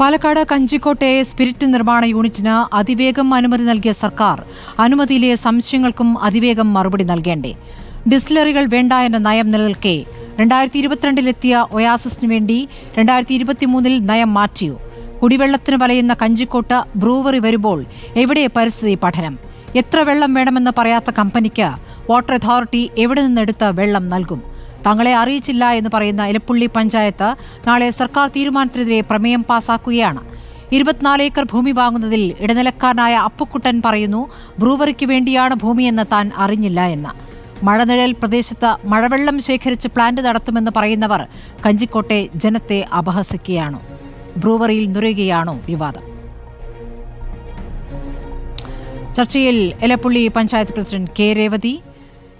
Palakkad കഞ്ചിക്കോട്ടെ spirit നിർമ്മാണ യൂണിറ്റിന് അതിവേഗം അനുമതി നൽകിയ സർക്കാർ അനുമതിയിലെ സംശയങ്ങൾക്കും അതിവേഗം മറുപടി നൽകേണ്ടേ? ഡിസ്റ്റിലറികൾ വേണ്ട എന്ന നയം നിലനിൽക്കെ 2022-ലെത്തിയ ഒയാസിസിന് വേണ്ടി 2023-ൽ നയം മാറ്റിയോ? കുടിവെള്ളത്തിന് വലയുന്ന കഞ്ചിക്കോട്ട് ബ്രൂവറി വരുമ്പോൾ എവിടെ പരിസ്ഥിതി പഠനം? എത്ര വെള്ളം വേണമെന്ന് പറയാത്ത കമ്പനിക്ക് വാട്ടർ അതോറിറ്റി എവിടെ നിന്നെടുത്ത് വെള്ളം നൽകും? തങ്ങളെ അറിയിച്ചില്ല എന്ന് പറയുന്ന എലപ്പുള്ളി പഞ്ചായത്ത് നാളെ സർക്കാർ തീരുമാനത്തിനെതിരെ പ്രമേയം പാസാക്കുകയാണ്. 24 ഏക്കർ ഭൂമി വാങ്ങുന്നതിൽ ഇടനിലക്കാരനായ അപ്പുക്കുട്ടൻ പറയുന്നു, ബ്രൂവറിക്ക് വേണ്ടിയാണ് ഭൂമിയെന്ന് താൻ അറിഞ്ഞില്ല എന്ന്. മഴനിഴൽ പ്രദേശത്ത് മഴവെള്ളം ശേഖരിച്ച് പ്ലാന്റ് നടത്തുമെന്ന് പറയുന്നവർ കഞ്ചിക്കോട്ടെ ജനത്തെ അപഹസിക്കുകയാണോ? ബ്രൂവറിയിൽ നുരയുകയാണോ വിവാദം? ചർച്ചയിൽ Elappully panchayat president K Revathi,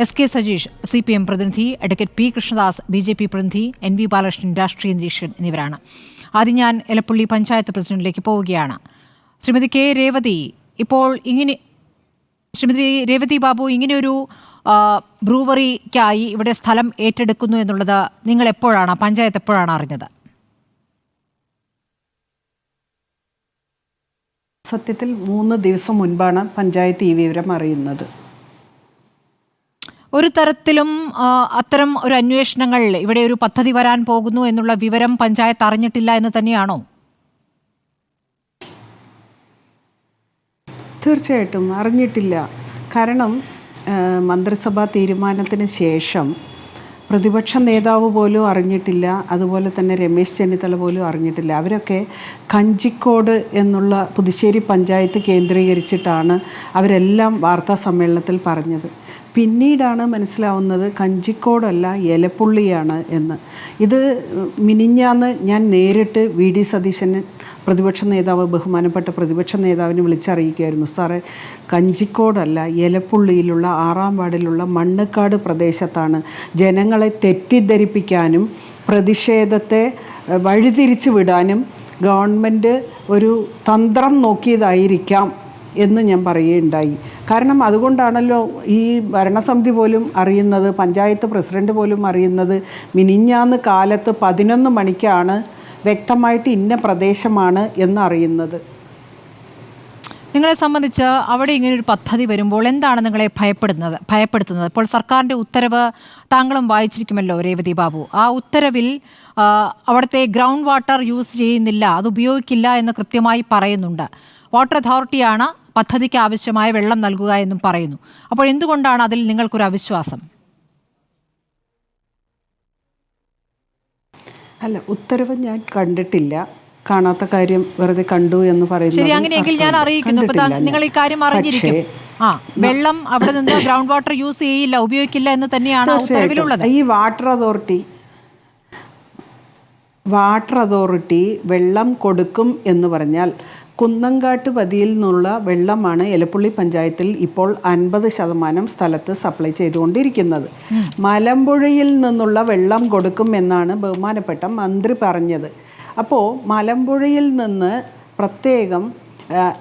S K Sajeesh CPM പ്രതിനിധി, അഡ്വക്കേറ്റ് പി കൃഷ്ണദാസ് BJP പ്രതിനിധി, NV ബാലകൃഷ്ണൻ രാഷ്ട്രീയ നിരീക്ഷകൻ എന്നിവരാണ്. ആദ്യം ഞാൻ എലപ്പുള്ളി പഞ്ചായത്ത് പ്രസിഡന്റിലേക്ക് പോവുകയാണ്. ശ്രീമതി കെ രേവതി, ഇപ്പോൾ ശ്രീമതി രേവതി ബാബു, ഇങ്ങനെയൊരു ബ്രൂവറിക്കായി ഇവിടെ സ്ഥലം ഏറ്റെടുക്കുന്നു എന്നുള്ളത് നിങ്ങൾ എപ്പോഴാണ്, പഞ്ചായത്ത് എപ്പോഴാണ് അറിഞ്ഞത്? സത്യത്തിൽ 3 ദിവസം മുൻപാണ് പഞ്ചായത്ത് ഈ വിവരം അറിയുന്നത്. ഒരു തരത്തിലും അത്തരം ഒരു അന്വേഷണങ്ങൾ, ഇവിടെ ഒരു പദ്ധതി വരാൻ പോകുന്നു എന്നുള്ള വിവരം പഞ്ചായത്ത് അറിഞ്ഞിട്ടില്ല എന്ന് തന്നെയാണോ? തീർച്ചയായിട്ടും അറിഞ്ഞിട്ടില്ല. കാരണം മന്ത്രിസഭാ തീരുമാനത്തിന് ശേഷം പ്രതിപക്ഷ നേതാവ് പോലും അറിഞ്ഞിട്ടില്ല, അതുപോലെ തന്നെ രമേശ് ചെന്നിത്തല പോലും അറിഞ്ഞിട്ടില്ല. അവരൊക്കെ കഞ്ചിക്കോട് എന്നുള്ള പുതുശ്ശേരി പഞ്ചായത്ത് കേന്ദ്രീകരിച്ചിട്ടാണ് അവരെല്ലാം വാർത്താ സമ്മേളനത്തിൽ പറഞ്ഞത്. പിന്നീടാണ് മനസ്സിലാവുന്നത് കഞ്ചിക്കോടല്ല എലപ്പുള്ളിയാണ് എന്ന്. ഇത് മിനിഞ്ഞാന്ന് ഞാൻ നേരിട്ട് VD സതീശൻ പ്രതിപക്ഷ നേതാവ്, ബഹുമാനപ്പെട്ട പ്രതിപക്ഷ നേതാവിനെ വിളിച്ചറിയിക്കുകയായിരുന്നു. സാറേ, കഞ്ചിക്കോടല്ല എലപ്പുള്ളിയിലുള്ള 6-ാം വാർഡിലുള്ള മണ്ണക്കാട് പ്രദേശത്താണ്. ജനങ്ങളെ തെറ്റിദ്ധരിപ്പിക്കാനും പ്രതിഷേധത്തെ വഴിതിരിച്ചു വിടാനും ഗവൺമെൻറ് ഒരു തന്ത്രം നോക്കിയതായിരിക്കാം എന്ന് ഞാൻ പറയുകയുണ്ടായി. കാരണം അതുകൊണ്ടാണല്ലോ ഈ ഭരണസമിതി പോലും അറിയുന്നത്, പഞ്ചായത്ത് പ്രസിഡന്റ് പോലും അറിയുന്നത് മിനിഞ്ഞാന്ന് കാലത്ത് 11 മണിക്കാണ് വ്യക്തമായിട്ട് ഇന്ന പ്രദേശമാണ് എന്നറിയുന്നത്. നിങ്ങളെ സംബന്ധിച്ച് അവിടെ ഇങ്ങനൊരു പദ്ധതി വരുമ്പോൾ എന്താണ് നിങ്ങളെ ഭയപ്പെടുത്തുന്നത്? ഇപ്പോൾ സർക്കാരിൻ്റെ ഉത്തരവ് താങ്കളും വായിച്ചിരിക്കുമല്ലോ രേവതി ബാബു. ആ ഉത്തരവിൽ അവിടുത്തെ ഗ്രൗണ്ട് വാട്ടർ യൂസ് ചെയ്യുന്നില്ല, അത് ഉപയോഗിക്കില്ല എന്ന് കൃത്യമായി പറയുന്നുണ്ട്. വാട്ടർ അതോറിറ്റിയാണ് പദ്ധതിക്ക് ആവശ്യമായ വെള്ളം നൽകുക എന്നും പറയുന്നു. അപ്പോൾ എന്തുകൊണ്ടാണ് അതിൽ നിങ്ങൾക്കൊരു അവിശ്വാസം? അല്ല, ഉത്തരവ് ഞാൻ കണ്ടിട്ടില്ല. കാണാത്ത കാര്യം വെറുതെ കണ്ടു എന്ന് പറയുന്നത് ശരി. അങ്ങനെയെങ്കിൽ ഞാൻ അറിയിക്കുന്നു, നിങ്ങൾ ഈ കാര്യം അറിഞ്ഞിരിക്കും. വെള്ളം അവിടെ നിന്ന് ഗ്രൗണ്ട് വാട്ടർ യൂസ് ചെയ്യില്ല, ഉപയോഗിക്കില്ല എന്ന് തന്നെയാണ് ഉത്തരവിലുള്ളത്. ഈ വാട്ടർ അതോറിറ്റി വെള്ളം കൊടുക്കും എന്ന് പറഞ്ഞാൽ കുന്നങ്കാട്ട് പതിയിൽ നിന്നുള്ള വെള്ളമാണ് എലപ്പുള്ളി പഞ്ചായത്തിൽ ഇപ്പോൾ 50% സ്ഥലത്ത് സപ്ലൈ ചെയ്തുകൊണ്ടിരിക്കുന്നത്. മലമ്പുഴയിൽ നിന്നുള്ള വെള്ളം കൊടുക്കും എന്നാണ് ബഹുമാനപ്പെട്ട മന്ത്രി പറഞ്ഞത്. അപ്പോൾ മലമ്പുഴയിൽ നിന്ന് പ്രത്യേകം,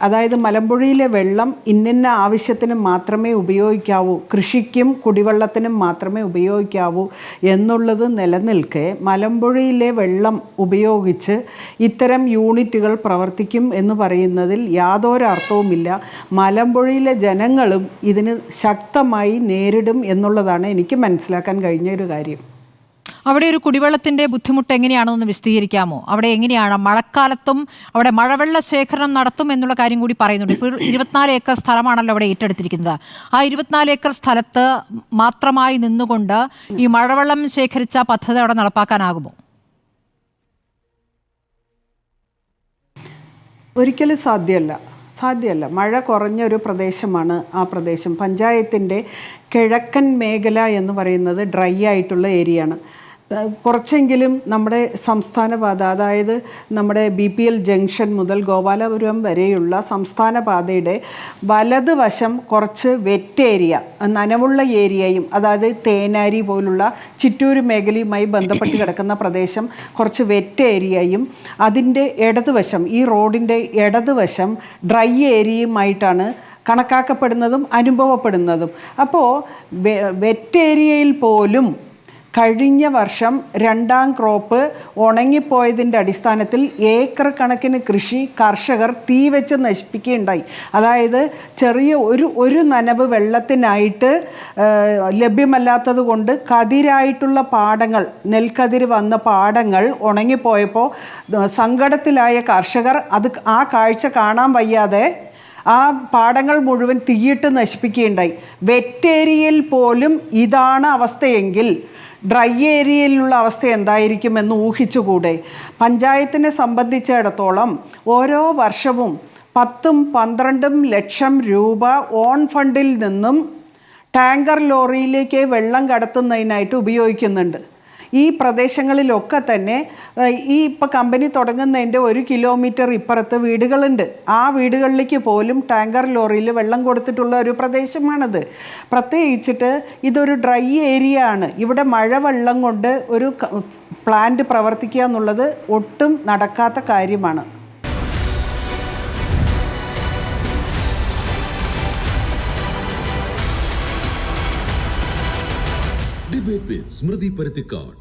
അതായത് മലമ്പുഴയിലെ വെള്ളം ഇന്ന ആവശ്യത്തിന് മാത്രമേ ഉപയോഗിക്കാവൂ, കൃഷിക്കും കുടിവെള്ളത്തിനും മാത്രമേ ഉപയോഗിക്കാവൂ എന്നുള്ളത് നിലനിൽക്കെ മലമ്പുഴയിലെ വെള്ളം ഉപയോഗിച്ച് ഇത്തരം യൂണിറ്റുകൾ പ്രവർത്തിക്കും എന്ന് പറയുന്നതിൽ യാതൊരു അർത്ഥവുമില്ല. മലമ്പുഴയിലെ ജനങ്ങളും ഇതിന് ശക്തമായി നേരിടും എന്നുള്ളതാണ് എനിക്ക് മനസ്സിലാക്കാൻ കഴിഞ്ഞ ഒരു കാര്യം. അവിടെ ഒരു കുടിവെള്ളത്തിൻ്റെ ബുദ്ധിമുട്ട് എങ്ങനെയാണോ എന്ന് വിശദീകരിക്കാമോ? അവിടെ എങ്ങനെയാണ് മഴക്കാലത്തും അവിടെ മഴവെള്ള ശേഖരണം നടത്തും എന്നുള്ള കാര്യം കൂടി പറയുന്നുണ്ട്. ഇപ്പോൾ 24 ഏക്കർ സ്ഥലമാണല്ലോ അവിടെ ഏറ്റെടുത്തിരിക്കുന്നത്. ആ 24 ഏക്കർ സ്ഥലത്ത് മാത്രമായി നിന്നുകൊണ്ട് ഈ മഴവെള്ളം ശേഖരിച്ച പദ്ധതി അവിടെ നടപ്പാക്കാനാകുമോ? ഒരിക്കലും സാധ്യമല്ല. മഴ കുറഞ്ഞൊരു പ്രദേശമാണ് ആ പ്രദേശം. പഞ്ചായത്തിൻ്റെ കിഴക്കൻ മേഖല എന്ന് പറയുന്നത് ഡ്രൈ ആയിട്ടുള്ള ഏരിയയാണ്. കുറച്ചെങ്കിലും നമ്മുടെ സംസ്ഥാന പാത, അതായത് നമ്മുടെ BPL ജംഗ്ഷൻ മുതൽ ഗോപാലപുരം വരെയുള്ള സംസ്ഥാന പാതയുടെ വലതുവശം കുറച്ച് വെറ്റ് ഏരിയ, നനവുള്ള ഏരിയയും, അതായത് തേനാരി പോലുള്ള ചിറ്റൂർ മേഖലയുമായി ബന്ധപ്പെട്ട് കിടക്കുന്ന പ്രദേശം കുറച്ച് വെറ്റ് ഏരിയയും, അതിൻ്റെ ഇടതുവശം, ഈ റോഡിൻ്റെ ഇടതുവശം ഡ്രൈ ഏരിയയുമായിട്ടാണ് കണക്കാക്കപ്പെടുന്നതും അനുഭവപ്പെടുന്നതും. അപ്പോൾ വെറ്റ് ഏരിയയിൽ പോലും കഴിഞ്ഞ വർഷം 2ാം ക്രോപ്പ് ഉണങ്ങിപ്പോയതിൻ്റെ അടിസ്ഥാനത്തിൽ ഏക്കർ കണക്കിന് കൃഷി കർഷകർ തീ വെച്ച് നശിപ്പിക്കുകയുണ്ടായി. അതായത് ചെറിയ ഒരു നനവ് വെള്ളത്തിനായിട്ട് ലഭ്യമല്ലാത്തത് കൊണ്ട് കതിരായിട്ടുള്ള പാടങ്ങൾ, നെൽക്കതിര് വന്ന പാടങ്ങൾ ഉണങ്ങിപ്പോയപ്പോൾ സങ്കടത്തിലായ കർഷകർ ആ കാഴ്ച കാണാൻ വയ്യാതെ ആ പാടങ്ങൾ മുഴുവൻ തീയിട്ട് നശിപ്പിക്കുകയുണ്ടായി. വെറ്റ് ഏരിയയിൽ പോലും ഇതാണ് അവസ്ഥയെങ്കിൽ ഡ്രൈ ഏരിയയിലുള്ള അവസ്ഥ എന്തായിരിക്കുമെന്ന് ഊഹിച്ചുകൂടെ? പഞ്ചായത്തിനെ സംബന്ധിച്ചിടത്തോളം ഓരോ വർഷവും 10-12 ലക്ഷം രൂപ ഓൺ ഫണ്ടിൽ നിന്നും ടാങ്കർ ലോറിയിലേക്ക് വെള്ളം കടത്തുന്നതിനായിട്ട് ഉപയോഗിക്കുന്നുണ്ട്. ഈ പ്രദേശങ്ങളിലൊക്കെ തന്നെ ഇപ്പോൾ കമ്പനി തുടങ്ങുന്നതിൻ്റെ 1 കിലോമീറ്റർ ഇപ്പുറത്ത് വീടുകളുണ്ട്. ആ വീടുകളിലേക്ക് പോലും ടാങ്കർ ലോറിയിൽ വെള്ളം കൊടുത്തിട്ടുള്ള ഒരു പ്രദേശമാണിത്. പ്രത്യേകിച്ചിട്ട് ഇതൊരു ഡ്രൈ ഏരിയ ആണ്. ഇവിടെ മഴവെള്ളം കൊണ്ട് ഒരു പ്ലാന്റ് പ്രവർത്തിക്കുക എന്നുള്ളത് ഒട്ടും നടക്കാത്ത കാര്യമാണ്. ഡിബേറ്റ് വിത്ത് സ്മൃതി പരുത്തിക്കാട്.